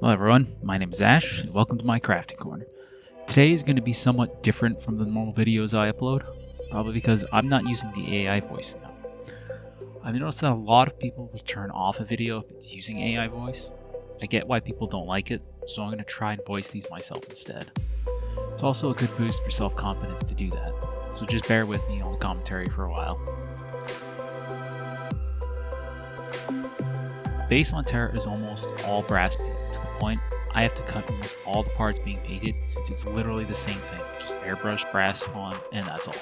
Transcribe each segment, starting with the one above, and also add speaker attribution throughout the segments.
Speaker 1: Hello everyone, my name is Ash, and welcome to my crafting corner. Today is going to be somewhat different from the normal videos I upload, probably because I'm not using the AI voice now. I've noticed that a lot of people will turn off a video if it's using AI voice. I get why people don't like it, so I'm going to try and voice these myself instead. It's also a good boost for self-confidence to do that, so just bear with me on the commentary for a while. The base on Terra is almost all brass paint, to the point I have to cut almost all the parts being painted since it's literally the same thing, just airbrush brass on and that's all.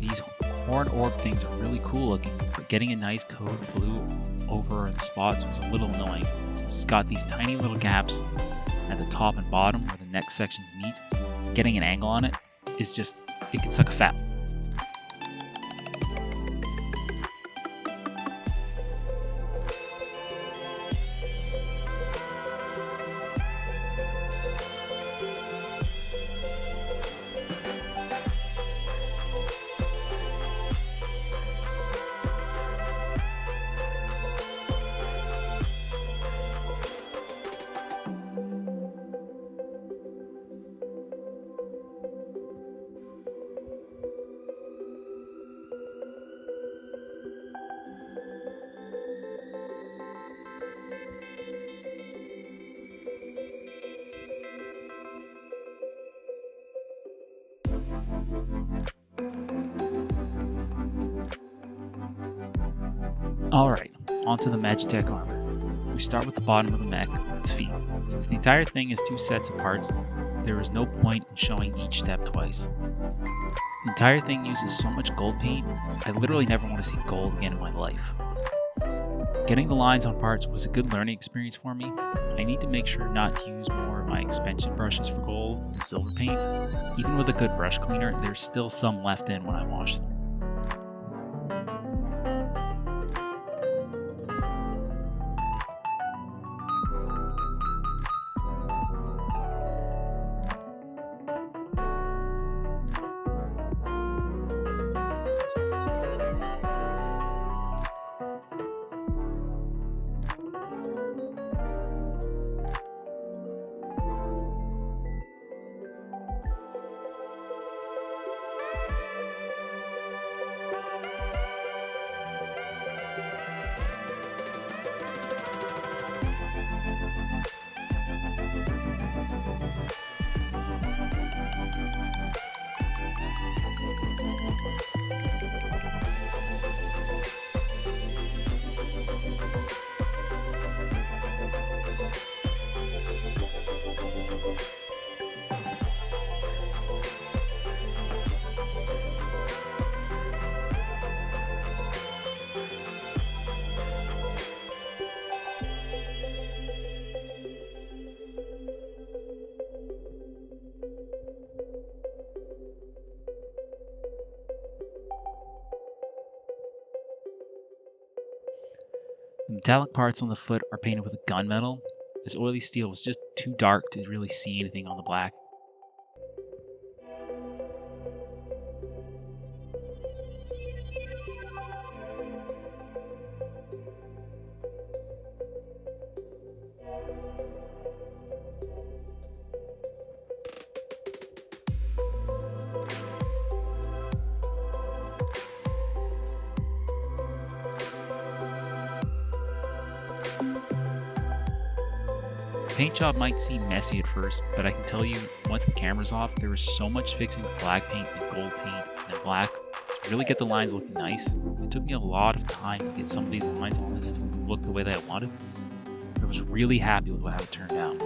Speaker 1: These horn orb things are really cool looking, but getting a nice coat of blue over the spots was a little annoying, since it's got these tiny little gaps at the top and bottom where the neck sections meet. Getting an angle on it is just, it can suck a fat one. Alright, onto the Magitek armor. We start with the bottom of the mech with its feet. Since the entire thing is two sets of parts, there is no point in showing each step twice. The entire thing uses so much gold paint, I literally never want to see gold again in my life. Getting the lines on parts was a good learning experience for me. I need to make sure not to use more of my expansion brushes for gold and silver paints. Even with a good brush cleaner, there's still some left in when I wash them. The metallic parts on the foot are painted with a gunmetal. This oily steel was just too dark to really see anything on the black. paint job might seem messy at first, but I can tell you, once the camera's off, there was so much fixing with black paint and gold paint and then black to really get the lines looking nice. It took me a lot of time to get some of these lines on this to look the way that I wanted. I was really happy with how it turned out.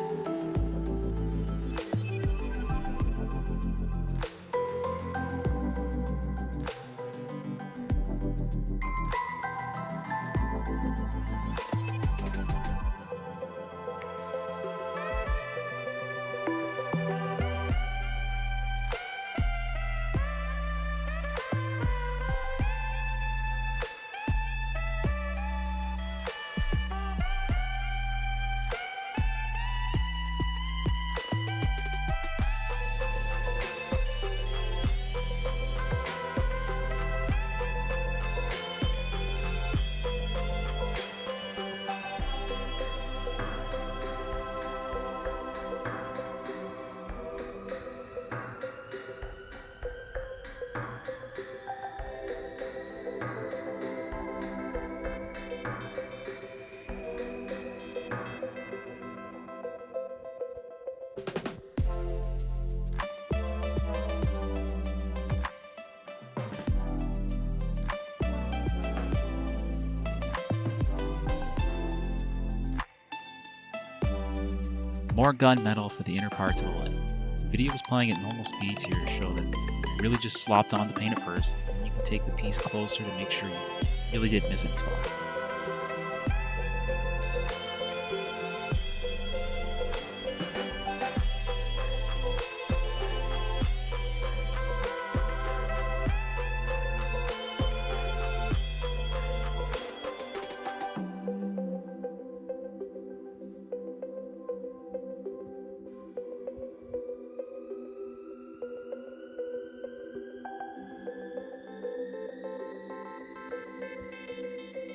Speaker 1: More gunmetal for the inner parts of the leg. The video was playing at normal speeds here to show that you really just slopped on the paint at first, and you can take the piece closer to make sure you really didn't miss any spots.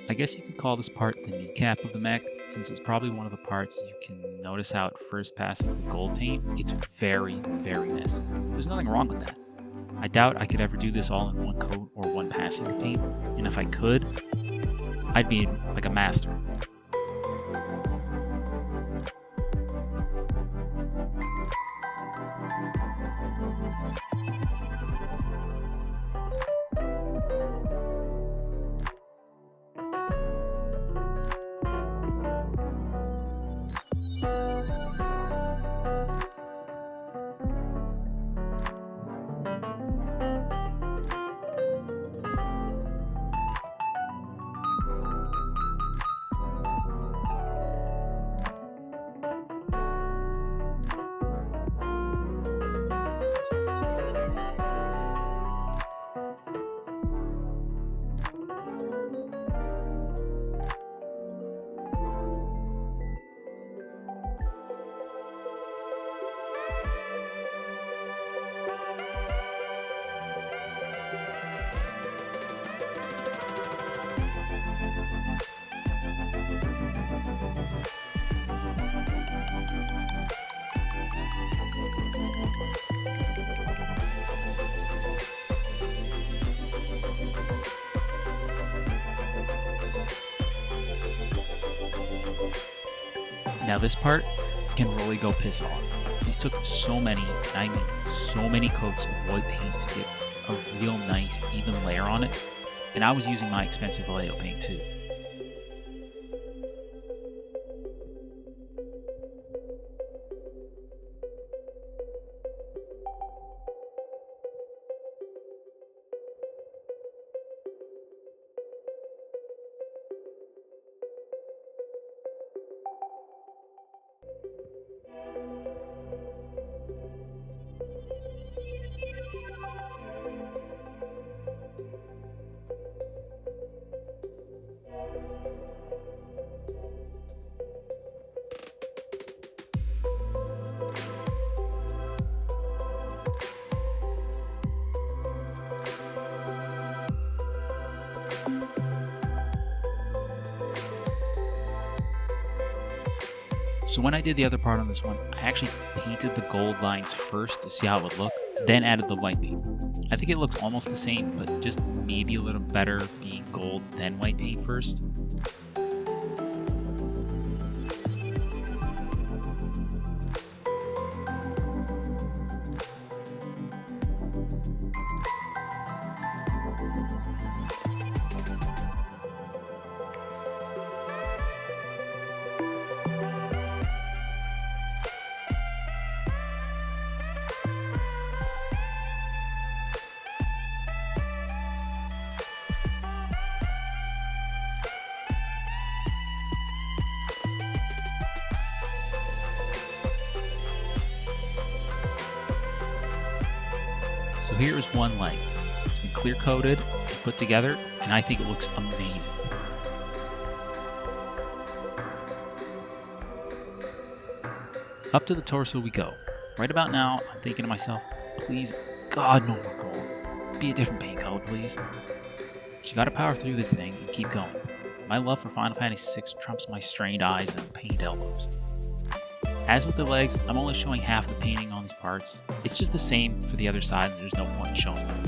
Speaker 1: I guess you could call this part the kneecap of the mech, since it's probably one of the parts you can notice how at first passing with gold paint, it's very, very messy. There's nothing wrong with that. I doubt I could ever do this all in one coat or one passing of paint, and if I could, I'd be like a master. Now this part can really go piss off. These took so many, and I mean so many coats of white paint to get a real nice even layer on it, and I was using my expensive Vallejo paint too. So when I did the other part on this one, I actually painted the gold lines first to see how it would look, then added the white paint. I think it looks almost the same, but just maybe a little better being gold then white paint first. So here is one leg. It's been clear coated and put together, and I think it looks amazing. Up to the torso we go. Right about now, I'm thinking to myself, please, God, no more gold. Be a different paint color, please. But you gotta power through this thing and keep going. My love for Final Fantasy VI trumps my strained eyes and pained elbows. As with the legs, I'm only showing half the painting on these parts. It's just the same for the other side, and there's no point in showing them.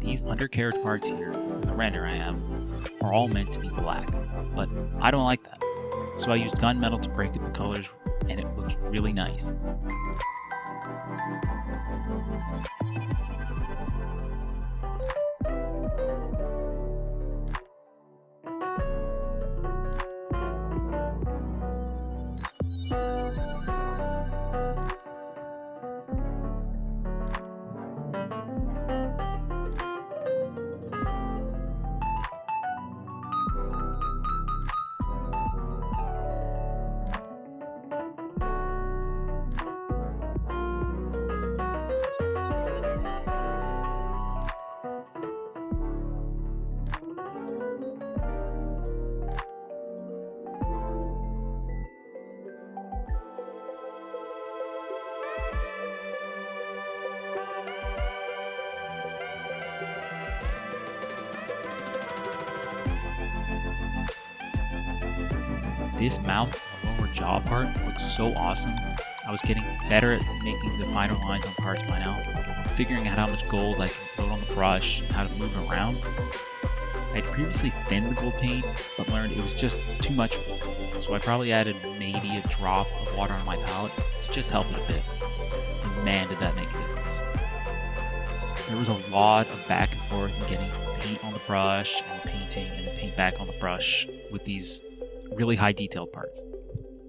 Speaker 1: These undercarriage parts here, the render I have, are all meant to be black, but I don't like that. So I used gunmetal to break up the colors, and it looks really nice. This mouth and lower jaw part looks so awesome. I was getting better at making the finer lines on parts by now, figuring out how much gold I can put on the brush and how to move it around. I had previously thinned the gold paint, but learned it was just too much for this, so I probably added maybe a drop of water on my palette to just help it a bit. And man, did that make a difference. There was a lot of back and forth in getting paint on the brush and painting and paint back on the brush with these really high detailed parts.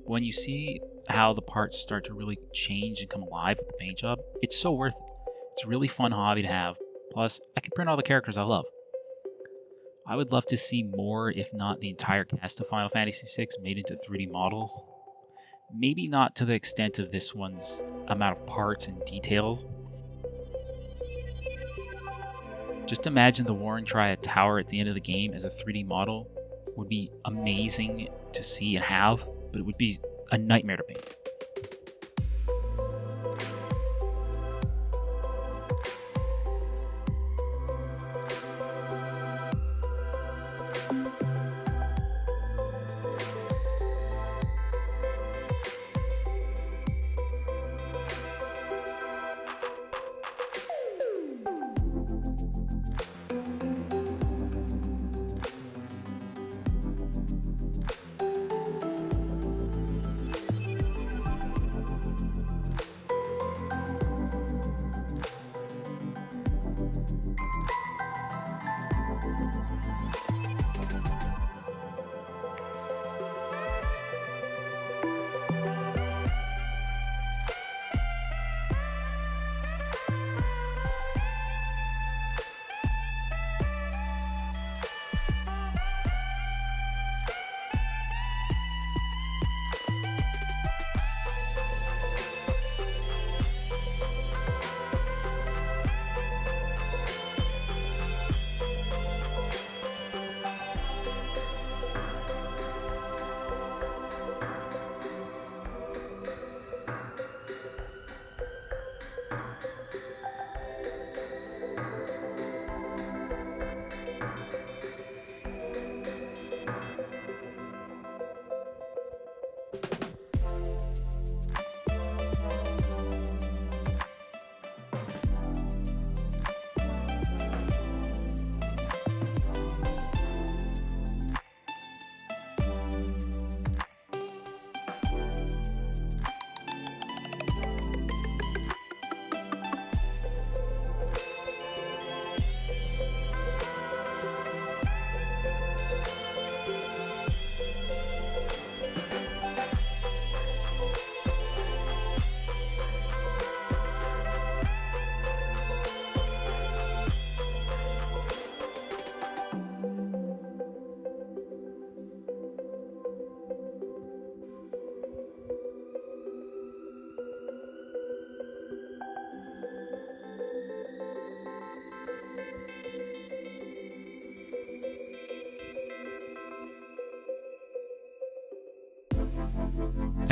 Speaker 1: When you see how the parts start to really change and come alive with the paint job, it's so worth it. It's a really fun hobby to have. Plus, I can print all the characters I love. I would love to see more, if not the entire cast of Final Fantasy VI made into 3D models. Maybe not to the extent of this one's amount of parts and details. Just imagine the Warren Triad Tower at the end of the game as a 3D model. Would be amazing to see and have, but it would be a nightmare to paint.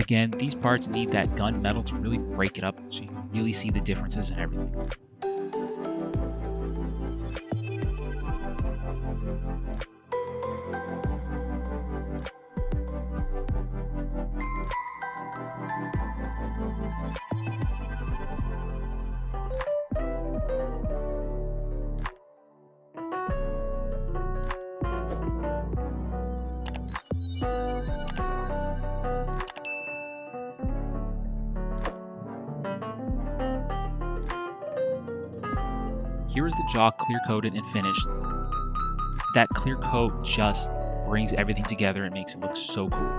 Speaker 1: Again, these parts need that gun metal to really break it up so you can really see the differences in everything. Here is the jaw clear coated and finished. That clear coat just brings everything together and makes it look so cool.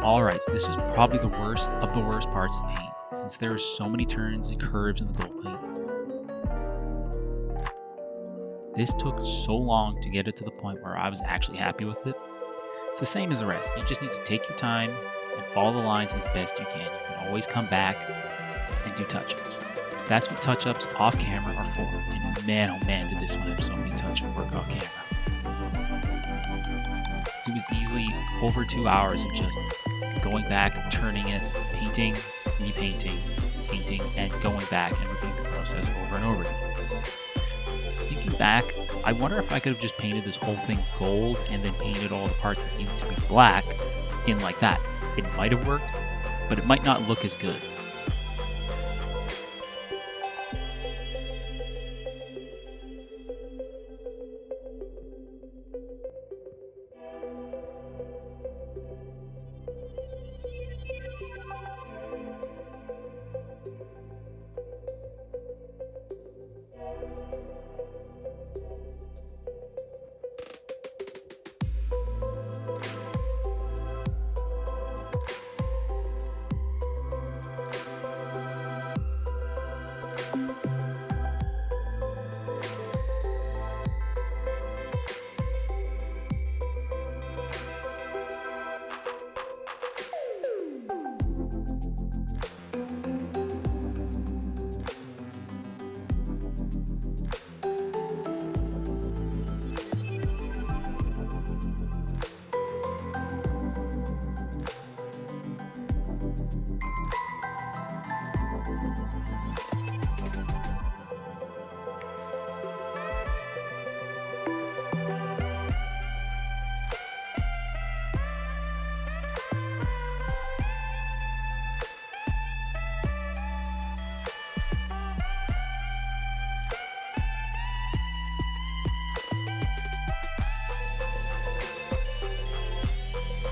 Speaker 1: Alright, this is probably the worst of the worst parts to paint, since there are so many turns and curves in the gold paint. This took so long to get it to the point where I was actually happy with it. It's the same as the rest, you just need to take your time and follow the lines as best you can. You can always come back and do touch-ups. That's what touch-ups off camera are for, and man oh man did this one have so many touch-up work off camera. It was easily over 2 hours of just going back, turning it, painting, repainting, painting, and going back and repeating the process over and over again. Thinking back, I wonder if I could have just painted this whole thing gold and then painted all the parts that needed to be black in like that. It might have worked, but it might not look as good.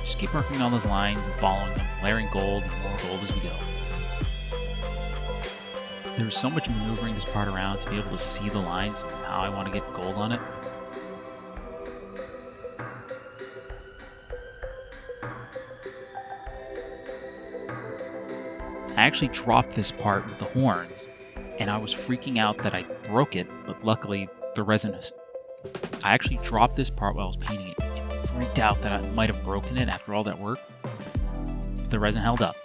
Speaker 1: Just keep working on those lines and following them, layering gold and more gold as we go. There's so much maneuvering this part around to be able to see the lines and how I want to get gold on it. I actually dropped this part with the horns, and I was freaking out that I broke it, but luckily the resin... I actually dropped this part while I was painting it. Freaked out that I might have broken it after all that work. The resin held up.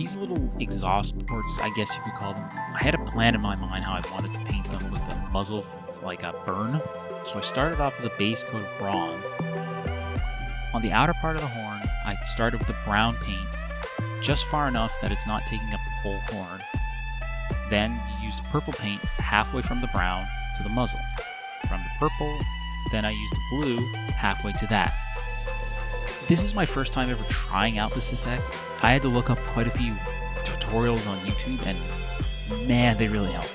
Speaker 1: These little exhaust ports, I guess you could call them, I had a plan in my mind how I wanted to paint them with a muzzle like a burn. So I started off with a base coat of bronze. On the outer part of the horn, I started with a brown paint, just far enough that it's not taking up the whole horn. Then you used purple paint halfway from the brown to the muzzle. From the purple, then I used blue halfway to that. This is my first time ever trying out this effect. I had to look up quite a few tutorials on YouTube, and man, they really help.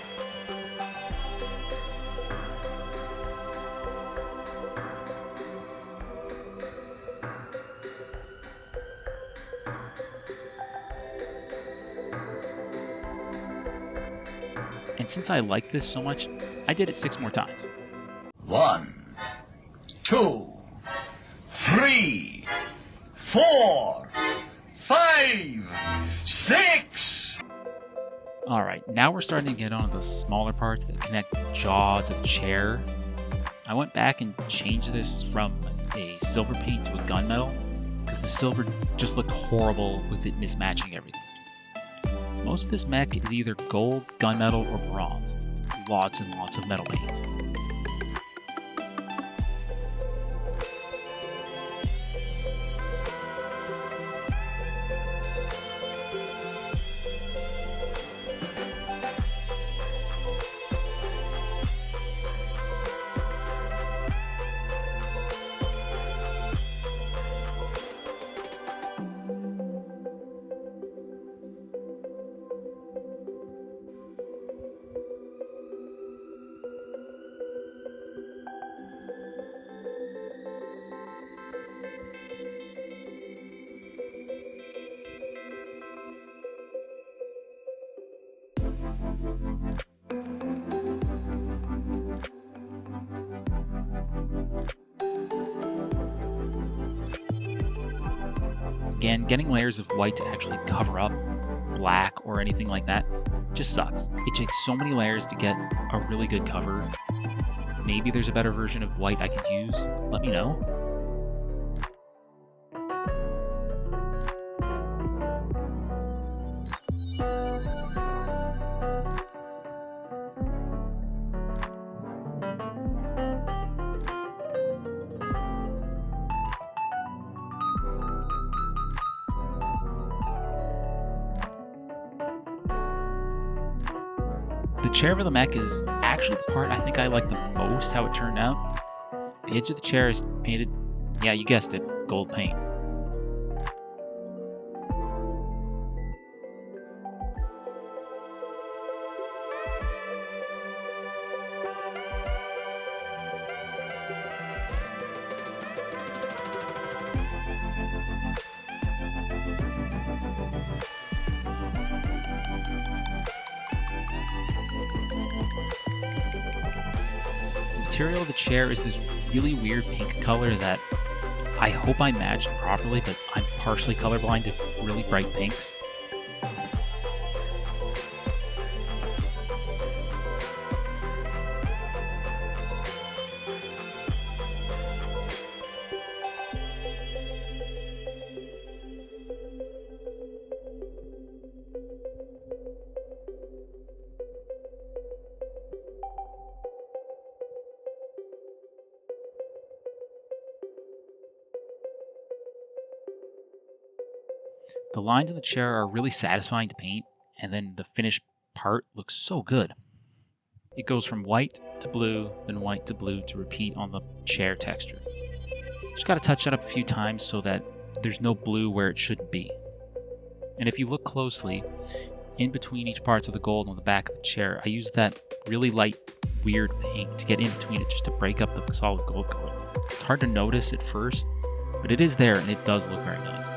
Speaker 1: And since I like this so much, I did it 6 more times.
Speaker 2: 1, 2, 3, 4, 5, 6.
Speaker 1: Alright, now we're starting to get onto the smaller parts that connect the jaw to the chair. I went back and changed this from a silver paint to a gunmetal, because the silver just looked horrible with it mismatching everything. Most of this mech is either gold, gunmetal, or bronze. Lots and lots of metal paints. Again, getting layers of white to actually cover up black or anything like that just sucks. It takes so many layers to get a really good cover. Maybe there's a better version of white I could use. Let me know. The chair of the mech is actually the part I think I like the most how it turned out. The edge of the chair is painted, yeah, you guessed it, gold paint. The material of the chair is this really weird pink color that I hope I matched properly, but I'm partially colorblind to really bright pinks. The lines in the chair are really satisfying to paint, and then the finished part looks so good. It goes from white to blue, then white to blue to repeat on the chair texture. Just gotta touch that up a few times so that there's no blue where it shouldn't be. And if you look closely, in between each parts of the gold on the back of the chair, I use that really light, weird pink to get in between it just to break up the solid gold color. It's hard to notice at first, but it is there and it does look very nice.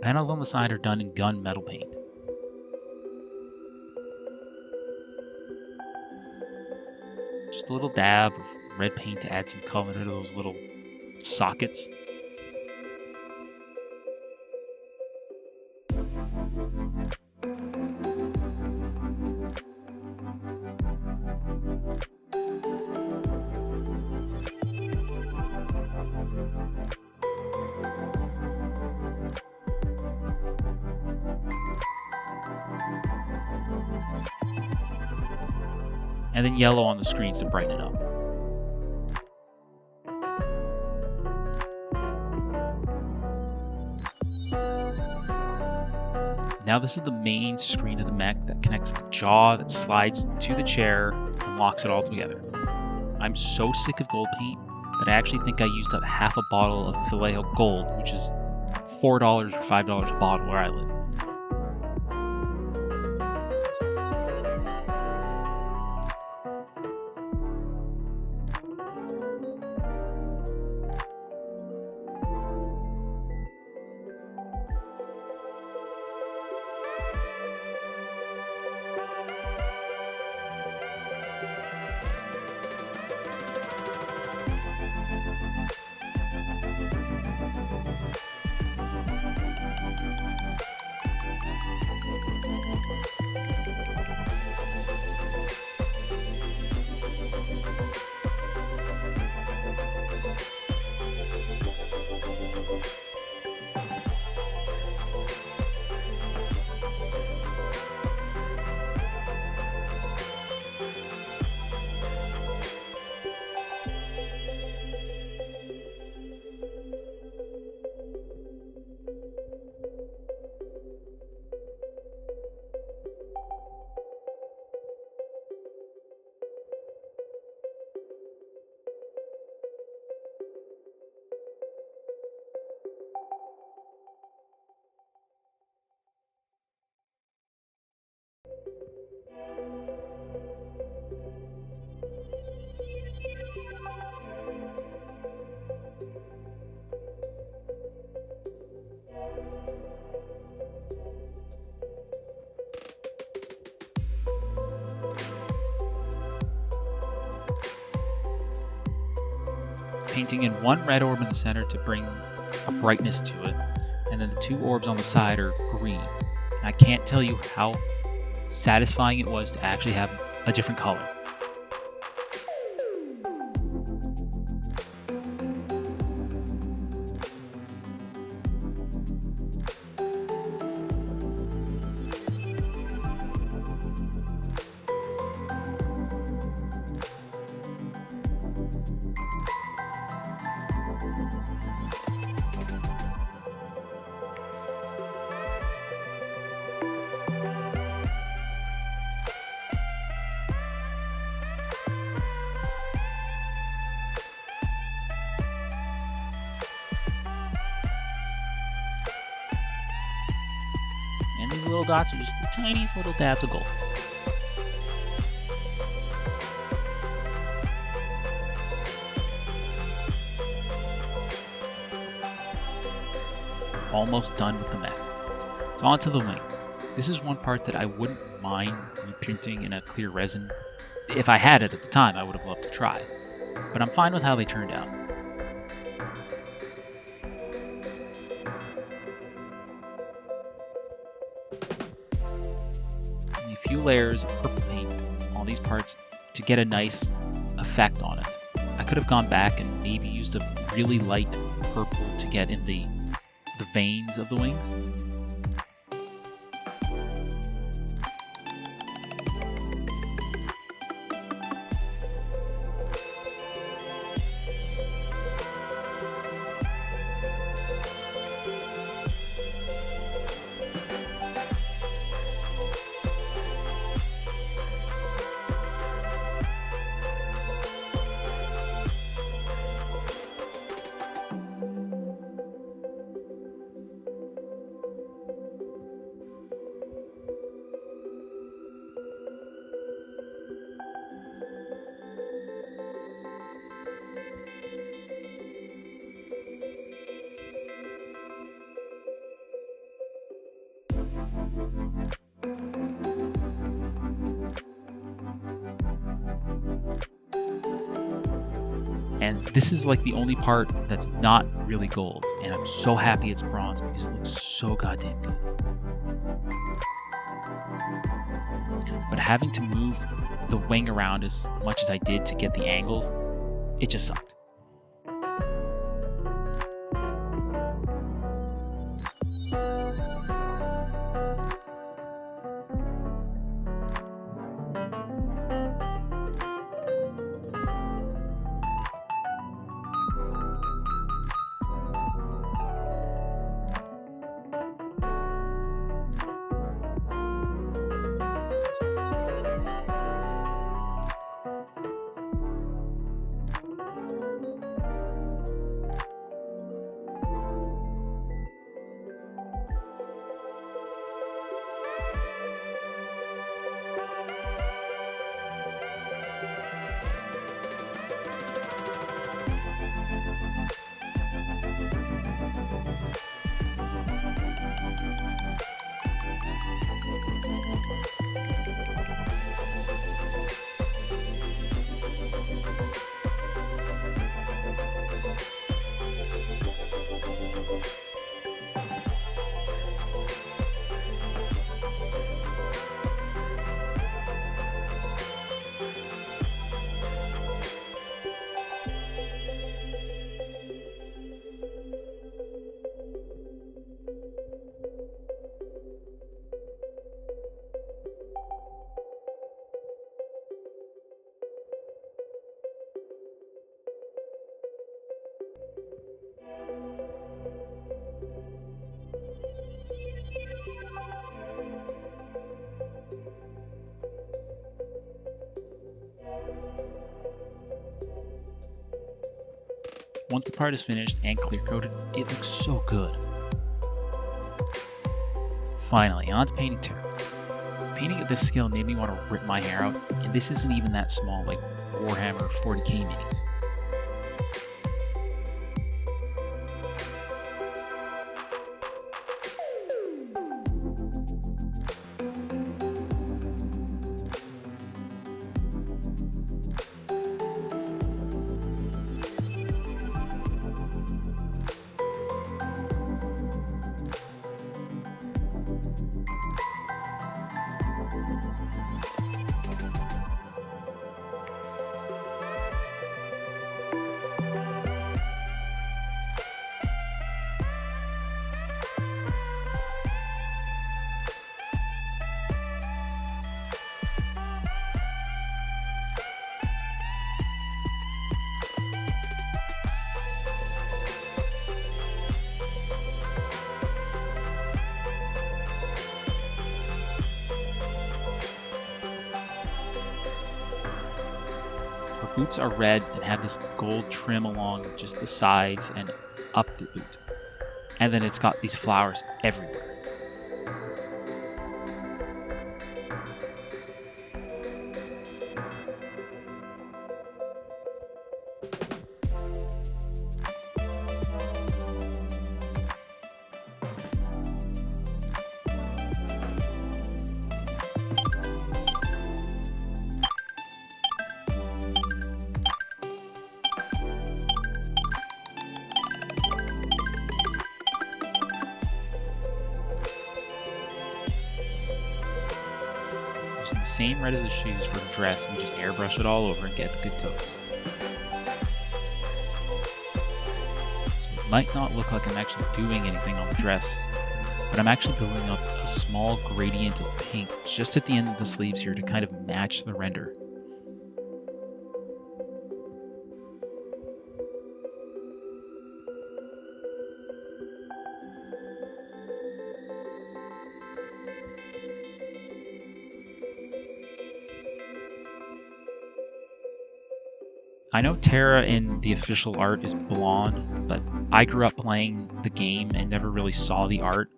Speaker 1: panels on the side are done in gunmetal paint. Just a little dab of red paint to add some color to those little sockets. And then yellow on the screens to brighten it up. Now this is the main screen of the mech that connects the jaw that slides to the chair and locks it all together. I'm so sick of gold paint that I actually think I used up half a bottle of Vallejo Gold, which is $4 or $5 a bottle where I live. Painting in one red orb in the center to bring a brightness to it, and then the two orbs on the side are green. And I can't tell you how satisfying it was to actually have a different color. And these little dots are just the tiniest little dabs of gold. Almost done with the mech. It's on to the wings. This is one part that I wouldn't mind reprinting in a clear resin. If I had it at the time, I would have loved to try. But I'm fine with how they turned out. A few layers of purple paint on these parts to get a nice effect on it. I could have gone back and maybe used a really light purple to get in the veins of the wings. And this is like the only part that's not really gold, and I'm so happy it's bronze because it looks so goddamn good. But having to move the wing around as much as I did to get the angles, it just sucked. Once the part is finished and clear coated, it looks so good. Finally, on to painting Terra. Painting at this scale made me want to rip my hair out, and this isn't even that small like Warhammer 40k minis. Her boots are red and have this gold trim along just the sides and up the boot. And then it's got these flowers everywhere. Using the same red as the shoes for the dress, we just airbrush it all over and get the good coats. So it might not look like I'm actually doing anything on the dress, but I'm actually building up a small gradient of pink just at the end of the sleeves here to kind of match the render. I know Terra in the official art is blonde, but I grew up playing the game and never really saw the art,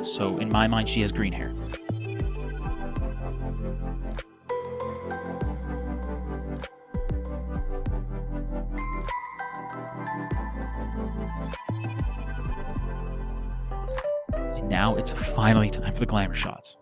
Speaker 1: so in my mind she has green hair. And now it's finally time for the glamour shots.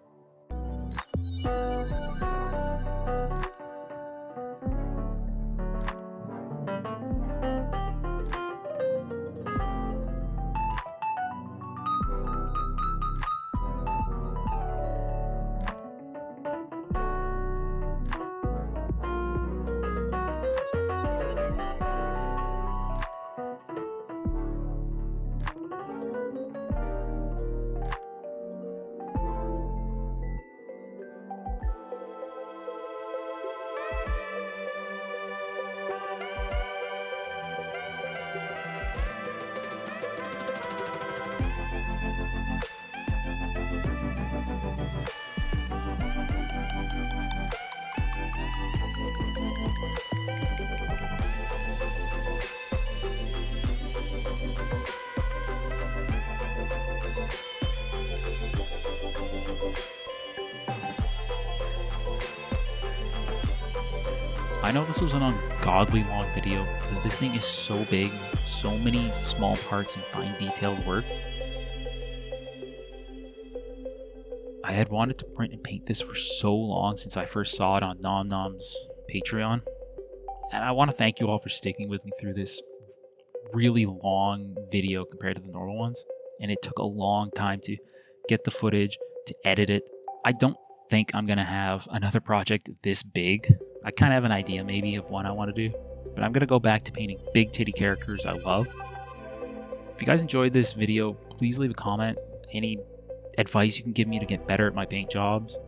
Speaker 1: I know this was an ungodly long video, but this thing is so big, so many small parts and fine detailed work. I had wanted to print and paint this for so long since I first saw it on Nom Nom's Patreon. And I want to thank you all for sticking with me through this really long video compared to the normal ones. And it took a long time to get the footage, to edit it. I don't think I'm going to have another project this big. I kind of have an idea maybe of one I want to do. But I'm going to go back to painting big titty characters I love. If you guys enjoyed this video, please leave a comment. Any advice you can give me to get better at my paint jobs.